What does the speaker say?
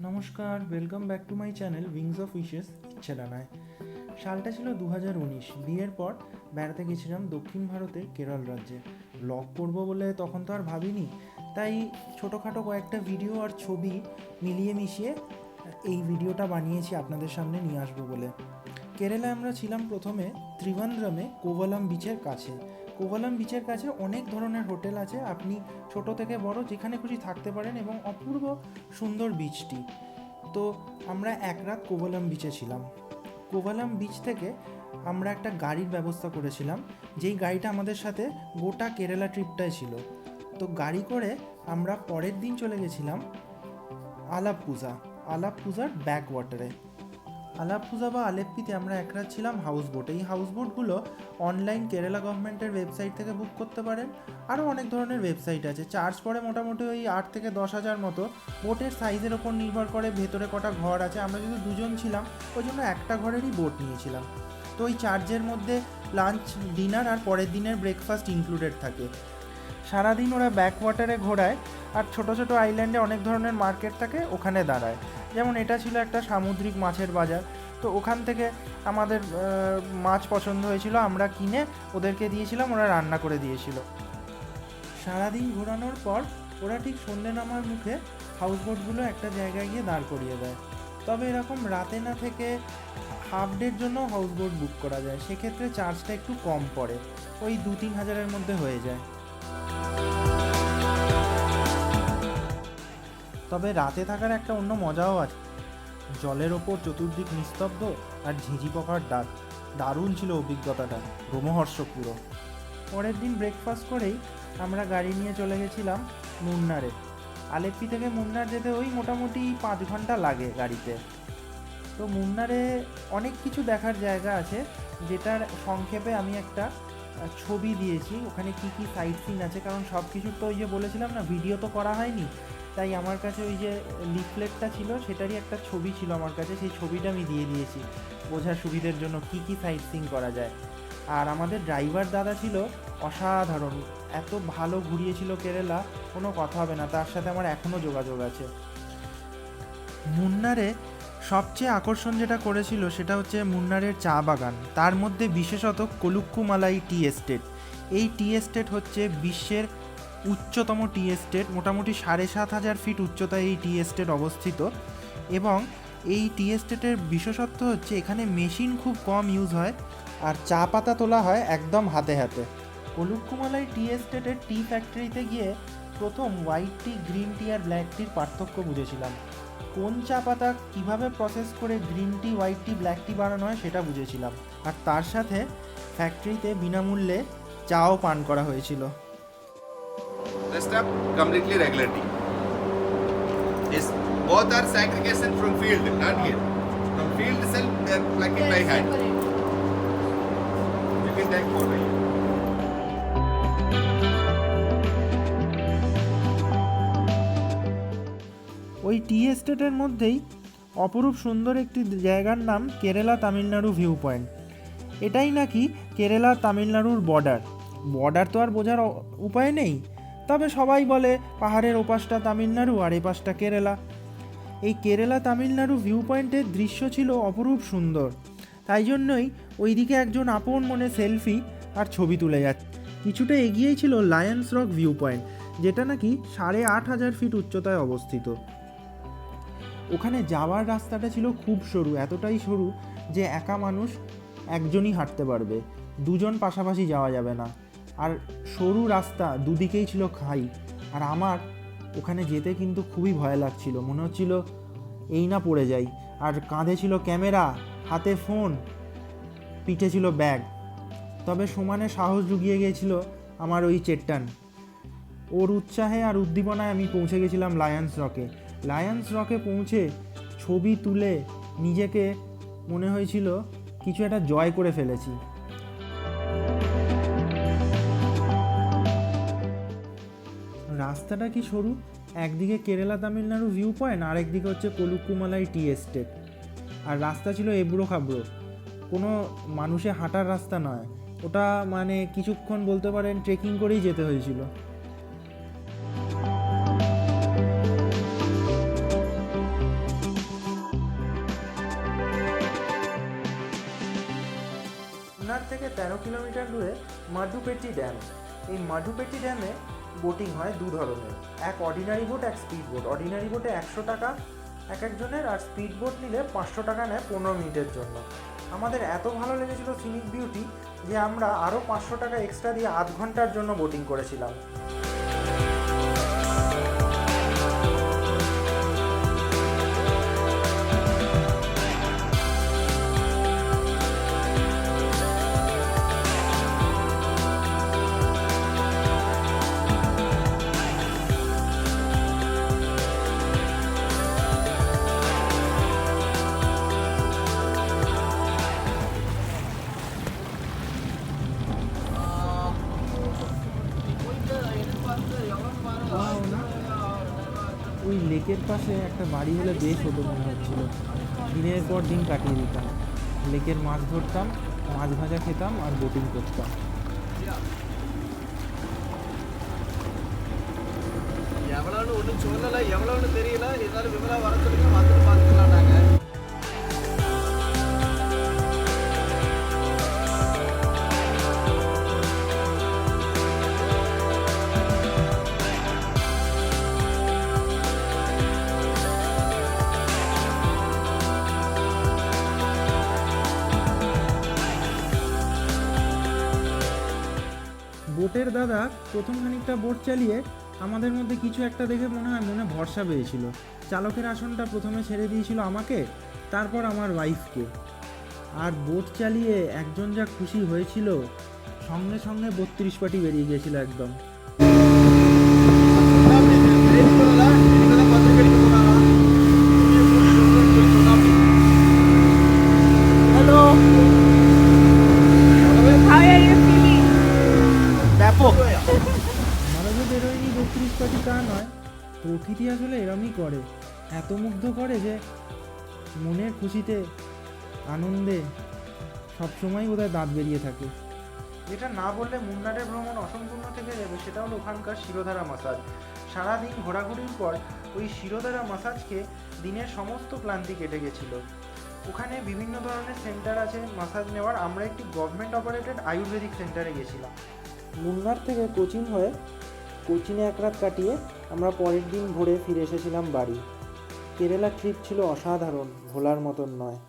নমস্কার, welcome back to my channel wings of wishes ইচ্ছেডানায়। সালটা ছিল 2019। বিয়ের পর বেড়াতে গেছিলাম দক্ষিণ ভারতের কেরল রাজ্যে। ব্লগ করব বলে তখন তো আর ভাবিনি, তাই ছোটোখাটো কয়েকটা ভিডিও আর ছবি মিলিয়ে মিশিয়ে এই ভিডিওটা বানিয়েছি আপনাদের সামনে নিয়ে আসবো বলে। কেরালায় আমরা ছিলাম প্রথমে ত্রিভান্দ্রমে কোভালাম বিচের কাছে। কোভালাম বিচের কাছে অনেক ধরনের হোটেল আছে, আপনি ছোট থেকে বড় যেখানে খুশি থাকতে পারেন এবং অপূর্ব সুন্দর বিচটি। তো আমরা এক রাত কোভালাম বিচে ছিলাম। কোভালাম বিচ থেকে আমরা একটা গাড়ির ব্যবস্থা করেছিলাম, যেই গাড়িটা আমাদের সাথে গোটা কেরালা ট্রিপটায় ছিল। তো গাড়ি করে আমরা পরের দিন চলে গেছিলাম আলাপ্পুজার ব্যাক ওয়াটারে। আলাপ্পুজা বা আলেপ্পিতে আমরা এক রাত ছিলাম হাউস বোটে। এই হাউস বোটগুলো অনলাইন কেরালা গভর্নমেন্টের ওয়েবসাইট থেকে বুক করতে পারেন। আরও অনেক ধরনের ওয়েবসাইট আছে, চার্জ পড়ে মোটামুটি ওই 8 থেকে 10,000 মতো। বোটের সাইজের ওপর নির্ভর করে ভেতরে কটা ঘর আছে। আমরা যেহেতু দুজন ছিলাম ওই জন্য একটা ঘরেরই বোট নিয়েছিলাম। তো ওই চার্জের মধ্যে লাঞ্চ, ডিনার আর পরের দিনের ব্রেকফাস্ট ইনক্লুডেড থাকে। সারাদিন ওরা ব্যাক ওয়াটারে ঘোরায় আর ছোট ছোট আইল্যান্ডে অনেক ধরনের মার্কেট থাকে, ওখানে দাঁড়ায়। যেমন এটা ছিল একটা সামুদ্রিক মাছের বাজার। তো ওখান থেকে আমাদের মাছ পছন্দ হয়েছিল, আমরা কিনে ওদেরকে দিয়েছিলাম, ওরা রান্না করে দিয়েছিল। সারাদিন ঘোরানোর পর ওরা ঠিক সন্ধ্যে নামার মুখে হাউসবোটগুলো একটা জায়গায় গিয়ে দাঁড় করিয়ে দেয়। তবে এরকম রাতে না থেকে হাফ ডের জন্য হাউসবোট বুক করা যায়, সেক্ষেত্রে চার্জটা একটু কম পড়ে, ওই 2-3 হাজারের মধ্যে হয়ে যায়। তবে রাতে থাকার একটা অন্য মজাও আছে। জলের ওপর চতুর্দিক নিস্তব্ধ আর ঝিঁঝি পোকার ডাক, দারুণ ছিল অভিজ্ঞতাটা, রোমহর্ষক পুরো। পরের দিন ব্রেকফাস্ট করেই আমরা গাড়ি নিয়ে চলে গেছিলাম মুন্নারে। আলেপ্পি থেকে মুন্নার যেতে ওই মোটামুটি 5 ঘন্টা লাগে গাড়িতে। তো মুন্নারে অনেক কিছু দেখার জায়গা আছে, যেটার সংক্ষেপে আমি একটা ছবি দিয়েছি। ওখানে কি কি সাইট সিন আছে, কারণ সব কিছু তো ওই যে বলেছিলাম না, ভিডিও তো করা হয়নি, তাই আমার কাছে ওই যে লিফলেটটা ছিল সেটারই একটা ছবি ছিল আমার কাছে, সেই ছবিটা আমি দিয়ে দিয়েছি বোঝার সুবিধের জন্য কি কি সাইট সিন করা যায়। আর আমাদের ড্রাইভার দাদা ছিল অসাধারণ, এত ভালো ঘুরিয়েছিল কেরালা, কোনো কথা হবে না, তার সাথে আমার এখনও যোগাযোগ আছে। মুন্নারে সবচেয়ে আকর্ষণ যেটা করেছিল সেটা হচ্ছে মুন্নারের চা বাগান, তার মধ্যে বিশেষত কলুক্কুমালাই টি এস্টেট। এই টি এস্টেট হচ্ছে বিশ্বের উচ্চতম টি এস্টেট, মোটামুটি 7,500 ফিট উচ্চতায় এই টি এস্টেট অবস্থিত। এবং এই টি এস্টেটের বিশেষত্ব হচ্ছে এখানে মেশিন খুব কম ইউজ হয় আর চা পাতা তোলা হয় একদম হাতে হাতে। কলুক্কুমালাই টি এস্টেটের টি ফ্যাক্টরিতে গিয়ে প্রথম হোয়াইট টি, গ্রিন টি আর ব্ল্যাক টির পার্থক্য বুঝেছিলাম। কোন চা পাতা কীভাবে প্রসেস করে গ্রিন টি, হোয়াইট টি, ব্ল্যাক টি বানানো হয় সেটা বুঝেছিলাম। আর তার সাথে ফ্যাক্টরিতে বিনামূল্যে চাও পান করা হয়েছিল। Rest up completely regular tea. Is both are segregation from field, not here. From field itself, they are plucking by hand. You can take photo here. ওই টি এস্টেটের মধ্যেই অপরূপ সুন্দর একটি জায়গার নাম কেরালা তামিলনাড়ু ভিউ পয়েন্ট। এটাই নাকি কেরালা তামিলনাড়ুর বর্ডার তো আর বোঝার উপায় নেই, তবে সবাই বলে পাহাড়ের ওপাশটা তামিলনাড়ু আর এপাশটা কেরালা। এই কেরালা তামিলনাড়ু ভিউ পয়েন্টের দৃশ্য ছিল অপরূপ সুন্দর, তাই জন্যই ওইদিকে একজন আপন মনে সেলফি আর ছবি তুলে যাচ্ছে। কিছুটা এগিয়েই ছিল লায়ন্স রক ভিউ পয়েন্ট, যেটা নাকি 8,500 ফিট উচ্চতায় অবস্থিত। ওখানে যাওয়ার রাস্তাটা ছিল খুব সরু, এতটাই সরু যে একা মানুষ একজনই হাঁটতে পারবে, দুজন পাশাপাশি যাওয়া যাবে না। আর সরু রাস্তা, দুদিকেই ছিল খাই। আর আমার ওখানে যেতে কিন্তু খুবই ভয় লাগছিল, মনে হচ্ছিল এই না পড়ে যাই। আর কাঁধে ছিল ক্যামেরা, হাতে ফোন, পিঠে ছিল ব্যাগ। তবে সমানে সাহস জুগিয়ে গিয়েছিল আমার ওই চেট্টান। ওর উৎসাহে আর উদ্দীপনায় আমি পৌঁছে গেছিলাম লায়ন্স রকে পৌঁছে ছবি তুলে নিজেকে মনে হয়েছিল কিছু একটা জয় করে ফেলেছি। রাস্তাটা কি সরু, একদিকে কেরালা তামিলনাড়ু ভিউ পয়েন্ট আর একদিকে হচ্ছে কলুক্কুমালাই টি এস্টেট। আর রাস্তা ছিল এবড়ো খাবড়ো, কোনো মানুষে হাঁটার রাস্তা নয় ওটা, মানে কিছুক্ষণ বলতে পারেন ট্রেকিং করেই যেতে হয়েছিল। 13 কিলোমিটার দূরে মাডুপেটি ড্যাম। এই মাডুপেটি ড্যামে বোটিং হয় দু ধরনের, এক অর্ডিনারি বোট, এক স্পিড বোট। অর্ডিনারি বোটে 100 টাকা এক একজনের, আর স্পিড বোট নিলে 500 টাকা নেয় 15 মিনিটের জন্য। আমাদের এত ভালো লেগেছিল সিনিক বিউটি যে আমরা আরও 500 টাকা এক্সট্রা দিয়ে আধ ঘন্টার জন্য বোটিং করেছিলাম। ওই লেকের পাশে একটা বাড়ি হলে বেশ হতো মনে হচ্ছিল। দিনের পর দিন কাটিয়ে দিতাম, লেকের মাছ ধরতাম, মাছ ভাজা খেতাম আর বোটিং করতাম। எவ்வளோன்னு ஒன்றும் சொல்லலை, எவ்வளோன்னு தெரியல, இருந்தாலும் விமலா வர சொல்லுங்க, வந்துட்டு பார்த்துக்கலாம் நாங்கள். বোটের দাদা প্রথম খানিকটা বোট চালিয়ে আমাদের মধ্যে কিছু একটা দেখে মনে ভরসা পেয়েছিল। চালকের আসনটা প্রথমে ছেড়ে দিয়েছিল আমাকে, তারপর আমার ওয়াইফকে। আর বোট চালিয়ে একজন যা খুশি হয়েছিল, সঙ্গে সঙ্গে 32 পাটি বেরিয়ে গিয়েছিল একদম। Hello. How are you feeling? ব্যাপক আমারও বেরোয়নি 32 পাটি, তা নয়, প্রকৃতি আসলে এরমই করে, এত মুগ্ধ করে যে মনের খুশিতে আনন্দে সবসময় বোধহয় দাঁত বেরিয়ে থাকে। যেটা না বললে মুন্নারের ভ্রমণ অসম্পূর্ণ থেকে যাবে, সেটা হলো ওখানকার শিরোধারা মাসাজ। সারাদিন ঘোরাঘুরির পর ওই শিরোধারা মাসাজকে দিনের সমস্ত ক্লান্তি কেটে গেছিল। ওখানে বিভিন্ন ধরনের সেন্টার আছে মাসাজ নেওয়ার। আমরা একটি গভর্নমেন্ট অপারেটেড আয়ুর্বেদিক সেন্টারে গেছিলাম। মুন্নার থেকে কোচিন হয়ে কোচিনে এক রাত কাটিয়ে আমরা পরের দিন ভোরে ফিরে এসেছিলাম বাড়ি। কেরালা ট্রিপ ছিল অসাধারণ, ভোলার মতন নয়।